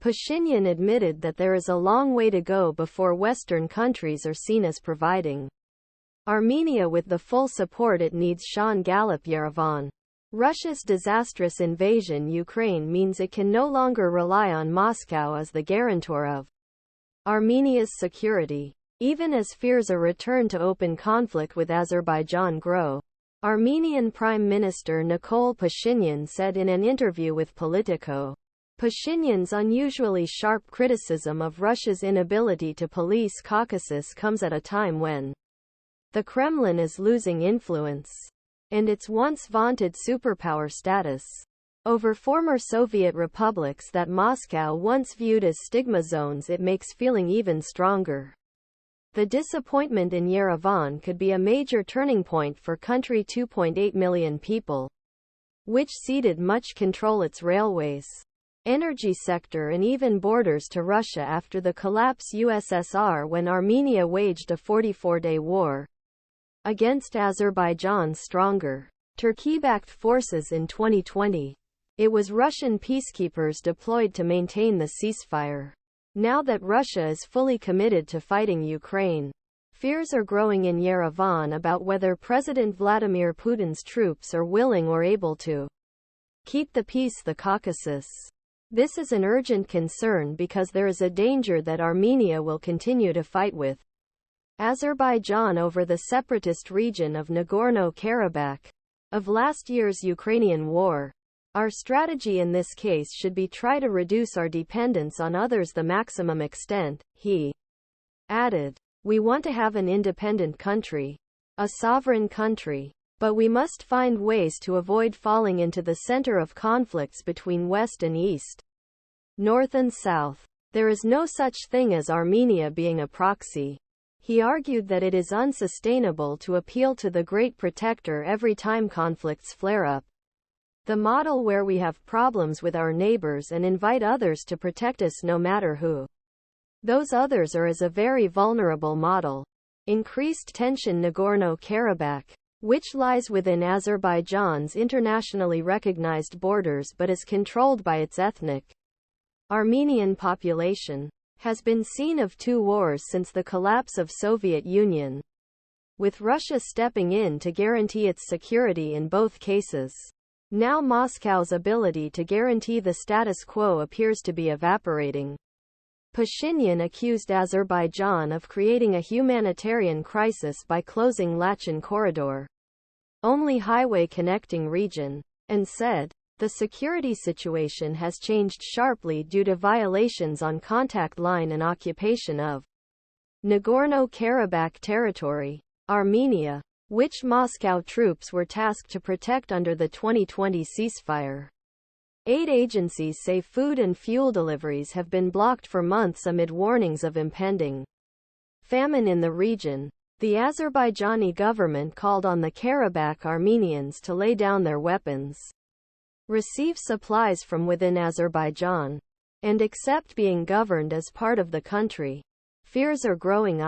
Pashinyan admitted that there is a long way to go before Western countries are seen as providing Armenia with the full support it needs. Gallup YEREVAN. Russia's disastrous invasion Ukraine means it can no longer rely on Moscow as the guarantor of Armenia's security. Even as fears a return to open conflict with Azerbaijan grow, Armenian Prime Minister Nikol Pashinyan said in an interview with POLITICO. Pashinyan's unusually sharp criticism of Russia's inability to police Caucasus comes at a time when the Kremlin is losing influence and its once-vaunted superpower status over former Soviet republics that Moscow once viewed as stigma zones. It makes feeling even stronger. The disappointment in Yerevan could be a major turning point for country 2.8 million people, which ceded much control its railways, energy sector and even borders to Russia after the collapse USSR when Armenia waged a 44-day war against Azerbaijan's stronger Turkey-backed forces in 2020. It was Russian peacekeepers deployed to maintain the ceasefire. Now that Russia is fully committed to fighting Ukraine, fears are growing in Yerevan about whether President Vladimir Putin's troops are willing or able to keep the peace. The Caucasus. This is an urgent concern because there is a danger that Armenia will continue to fight with Azerbaijan over the separatist region of Nagorno-Karabakh of last year's Ukrainian war. Our strategy in this case should be try to reduce our dependence on others the maximum extent, he added. We want to have an independent country, a sovereign country, but we must find ways to avoid falling into the center of conflicts between West and East, North and South. There is no such thing as Armenia being a proxy. He argued that it is unsustainable to appeal to the great protector every time conflicts flare up. The model where we have problems with our neighbors and invite others to protect us no matter who those others are is a very vulnerable model. Increased tension. Nagorno-Karabakh, which lies within Azerbaijan's internationally recognized borders but is controlled by its ethnic Armenian population, has been seen of two wars since the collapse of Soviet Union, with Russia stepping in to guarantee its security in both cases. Now Moscow's ability to guarantee the status quo appears to be evaporating. Pashinyan accused Azerbaijan of creating a humanitarian crisis by closing Lachin Corridor, only highway connecting region, and said, the security situation has changed sharply due to violations on contact line and occupation of Nagorno-Karabakh territory, Armenia, which Moscow troops were tasked to protect under the 2020 ceasefire. Aid agencies say food and fuel deliveries have been blocked for months amid warnings of impending famine in the region. The Azerbaijani government called on the Karabakh Armenians to lay down their weapons, receive supplies from within Azerbaijan, and accept being governed as part of the country. Fears are growing.